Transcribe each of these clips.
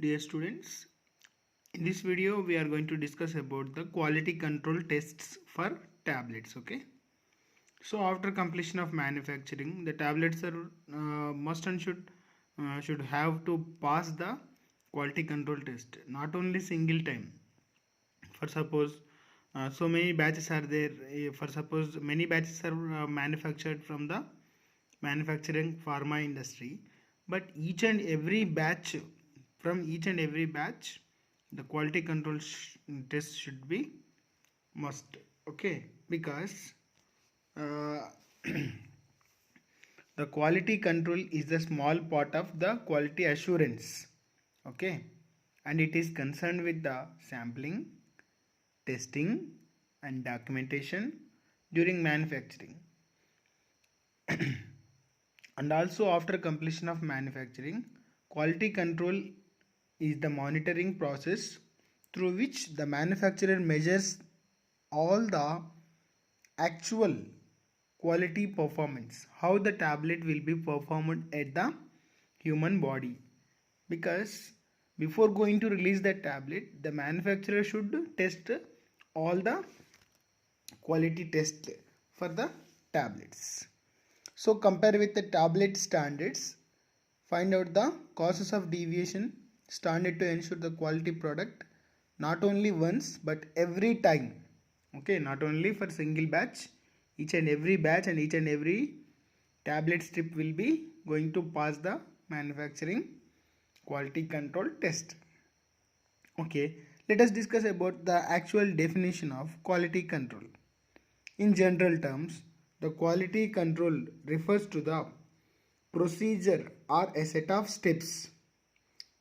Dear students, in this video we are going to discuss about the quality control tests for tablets. Okay, so after completion of manufacturing, the tablets are must and should have to pass the quality control test, not only single time. For suppose so many batches are there. For suppose many batches are manufactured from the manufacturing pharma industry, but each and every batch, from each and every batch, the quality control test should be must. Okay, because uh, the quality control is the small part of the quality assurance. Okay, and it is concerned with the sampling, testing, and documentation during manufacturing. And also after completion of manufacturing, quality control is the monitoring process through which the manufacturer measures all the actual quality performance, how the tablet will be performed at the human body. Because before going to release that tablet, the manufacturer should test all the quality test for the tablets. So compare with the tablet standards, find out the causes of deviation standard to ensure the quality product not only once but every time. Okay, not only for single batch, each and every batch and each and every tablet strip will be going to pass the manufacturing quality control test. Okay, let us discuss about the actual definition of quality control. In general terms, the quality control refers to the procedure or a set of steps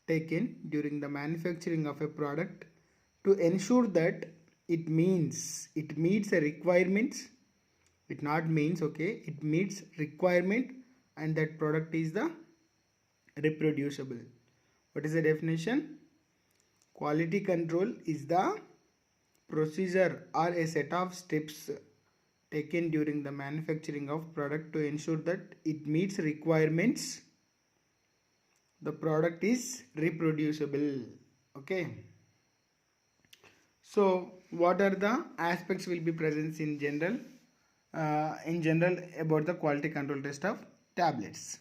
taken during the manufacturing of a product to ensure that it meets a requirements. It not means, okay, it meets requirement, and that product is the reproducible. What is the definition? Quality control is the procedure or a set of steps taken during the manufacturing of product to ensure that it meets requirements, the product is reproducible. Okay, so what are the aspects will be present in general about the quality control test of tablets?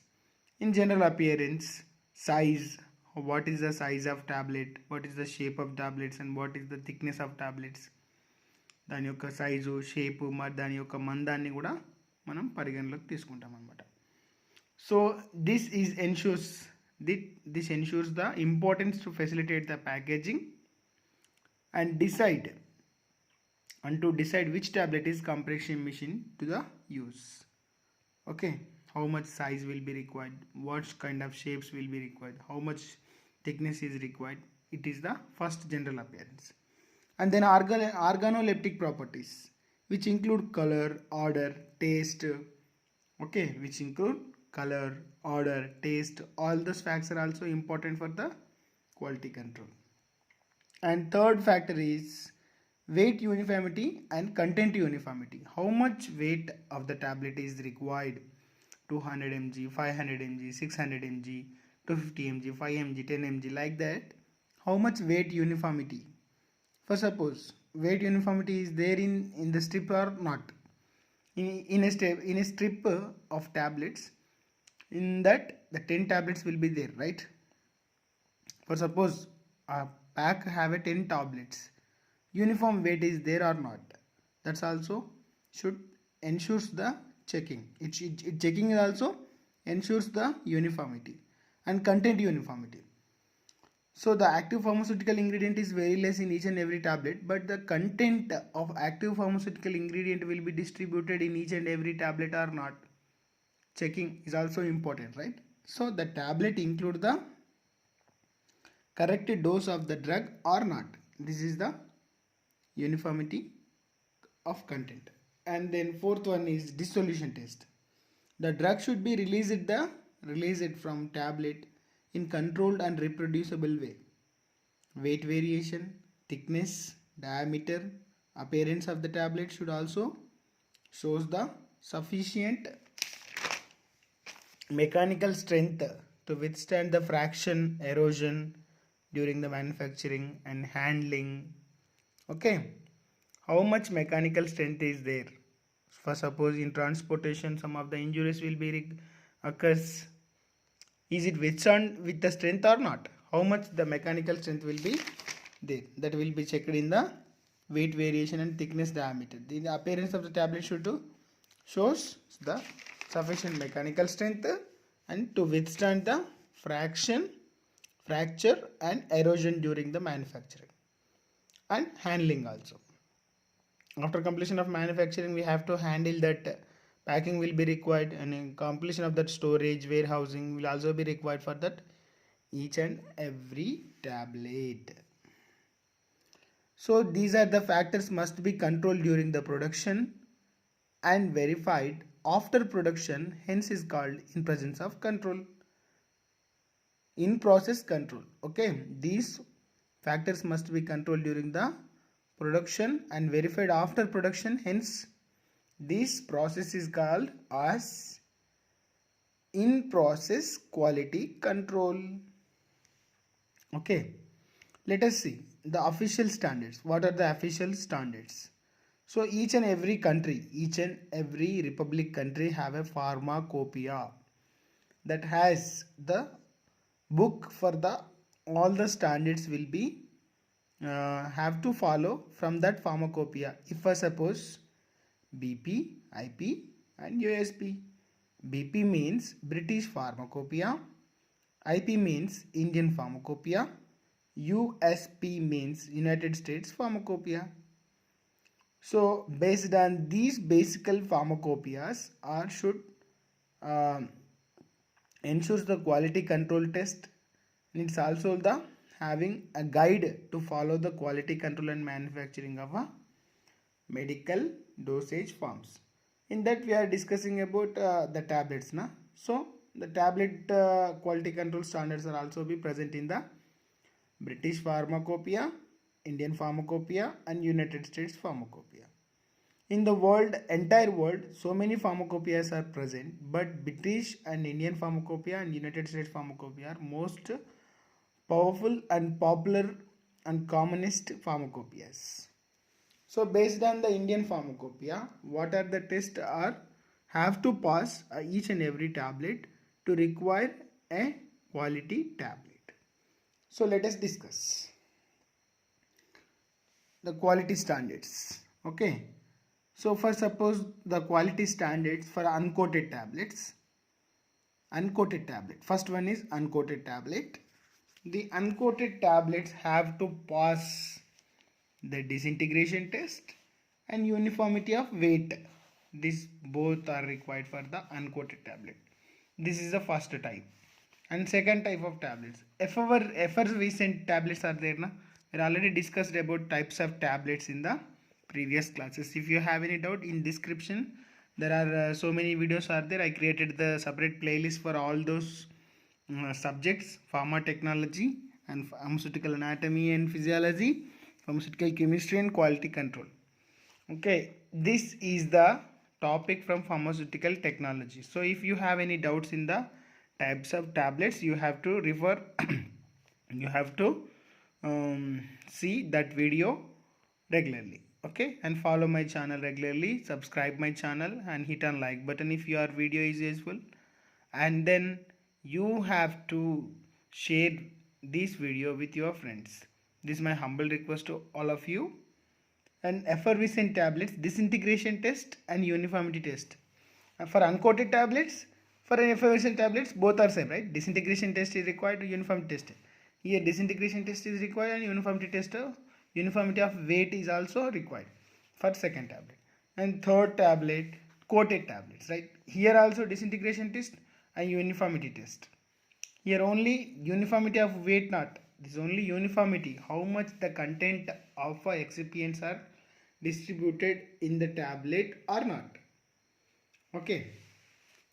In general appearance, size, what is the size of tablet, what is the shape of tablets, and what is the thickness of tablets, దాని యొక్క size, shape, మరి దాని యొక్క మందాన్ని కూడా మనం పరిగణలోకి తీసుకుంటాం అన్నమాట. So this ensures the importance to facilitate the packaging and decide which tablet is compression machine to the use. Okay, how much size will be required, what kind of shapes will be required, how much thickness is required. It is the first general appearance. And then organoleptic properties, which include color, order, taste. Okay, which include color, order, taste. All those facts are also important for the quality control. And third factor is weight uniformity and content uniformity. How much weight of the tablet is required? 200 mg, 500 mg, 600 mg, 250 mg, 5 mg, 10 mg, like that. How much weight uniformity? For suppose weight uniformity is there in the strip or not. In a strip of tablets, in that the 10 tablets will be there, right? For suppose a pack have a 10 tablets, uniform weight is there or not, that's also should ensures the checking. It checking also ensures the uniformity and content uniformity. So the active pharmaceutical ingredient is very less in each and every tablet, but the content of active pharmaceutical ingredient will be distributed in each and every tablet or not. Checking is also important, right? So the tablet include the correct dose of the drug or not. This is the uniformity of content. And then fourth one is dissolution test. The drug should be released from tablet in controlled and reproducible way. Weight variation, thickness, diameter, appearance of the tablet should also shows the sufficient mechanical strength to withstand the fraction, erosion, during the manufacturing and handling. Okay, how much mechanical strength is there? For suppose in transportation, some of the injuries will be occurs. Is it withstand with the strength or not? How much the mechanical strength will be there? That will be checked in the weight variation and thickness diameter. The appearance of the tablet should shows the sufficient mechanical strength and to withstand the fracture and erosion during the manufacturing and handling also. After completion of manufacturing, we have to handle that packing will be required, and in completion of that storage warehousing will also be required for that each and every tablet. So these are the factors must be controlled during the production and verified after production, hence is called in presence of control, in process control. Okay, these factors must be controlled during the production and verified after production, hence this process is called as in process quality control. Okay, let us see the official standards. What are the official standards? So each and every country, each and every republic country have a pharmacopoeia that has the book for the all the standards will be have to follow from that pharmacopoeia. If I suppose BP, IP and USP. BP means British Pharmacopoeia, IP means Indian Pharmacopoeia, USP means United States Pharmacopoeia. So based on these basic pharmacopoeias are should ensures the quality control test, and it's also the having a guide to follow the quality control and manufacturing of a medical dosage forms. In that we are discussing about the tablets na. So the tablet quality control standards are also be present in the British Pharmacopoeia, Indian Pharmacopoeia and United States Pharmacopoeia. In the world, entire world, so many pharmacopoeias are present, but British and Indian Pharmacopoeia and United States Pharmacopoeia are most powerful and popular and commonest pharmacopoeias. So based on the Indian Pharmacopoeia, what are the tests are have to pass each and every tablet to require a quality tablet. So let us discuss the quality standards. Okay. So for suppose the quality standards for uncoated tablets. Uncoated tablet. First one is uncoated tablet. The uncoated tablets have to pass the disintegration test and uniformity of weight. These both are required for the uncoated tablet. This is the first type. And second type of tablets. Effervescent tablets are there. We already discussed about types of tablets in the previous classes. If you have any doubt, in description there are so many videos are there. I created the separate playlist for all those subjects: pharma technology and pharmaceutical anatomy and physiology, pharmaceutical chemistry and quality control. Okay, this is the topic from pharmaceutical technology. So if you have any doubts in the types of tablets, you have to refer you have to see that video regularly. Okay, and follow my channel regularly, subscribe my channel and hit on like button if your video is useful, and then you have to share this video with your friends. This is my humble request to all of you. And effervescent tablets, disintegration test and uniformity test. For uncoated tablets, for an effervescent tablets, both are same, right? Disintegration test is required, uniformity test. Here disintegration test is required and uniformity test, uniformity of weight is also required for second tablet. And third tablet, coated tablets, right? Here also disintegration test and uniformity test. Here only uniformity of weight not. This is only uniformity, how much the content of excipients are distributed in the tablet or not. Okay.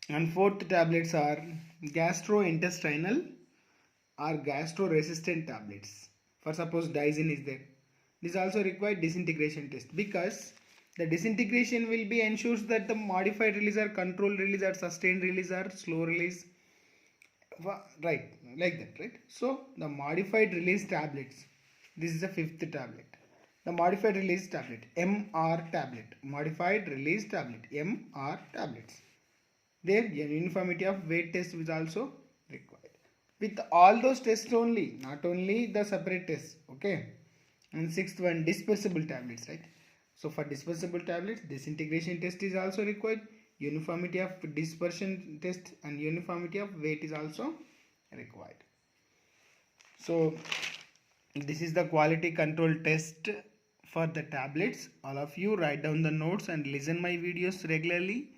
And fourth tablets are gastrointestinal or gastro-resistant tablets. For suppose Dizin is there. This also requires disintegration test, because the disintegration will be ensures that the modified release or controlled release or sustained release or slow release, right, like that, right? So the modified release tablets, this is the fifth tablet. The modified release tablet, MR tablet, modified release tablet, MR tablets. There uniformity of weight test is also required. With all those tests only, not only the separate tests, okay. And sixth one, dispersible tablets, right? So for dispersible tablets, disintegration test is also required. Uniformity of dispersion test and uniformity of weight is also required. So this is the quality control test for the tablets. All of you write down the notes and listen my videos regularly.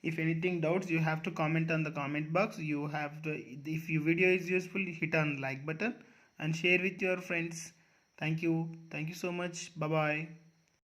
If anything doubts, you have to comment on the comment box. You have to, if your video is useful, hit on like button and share with your friends. Thank you so much. Bye bye.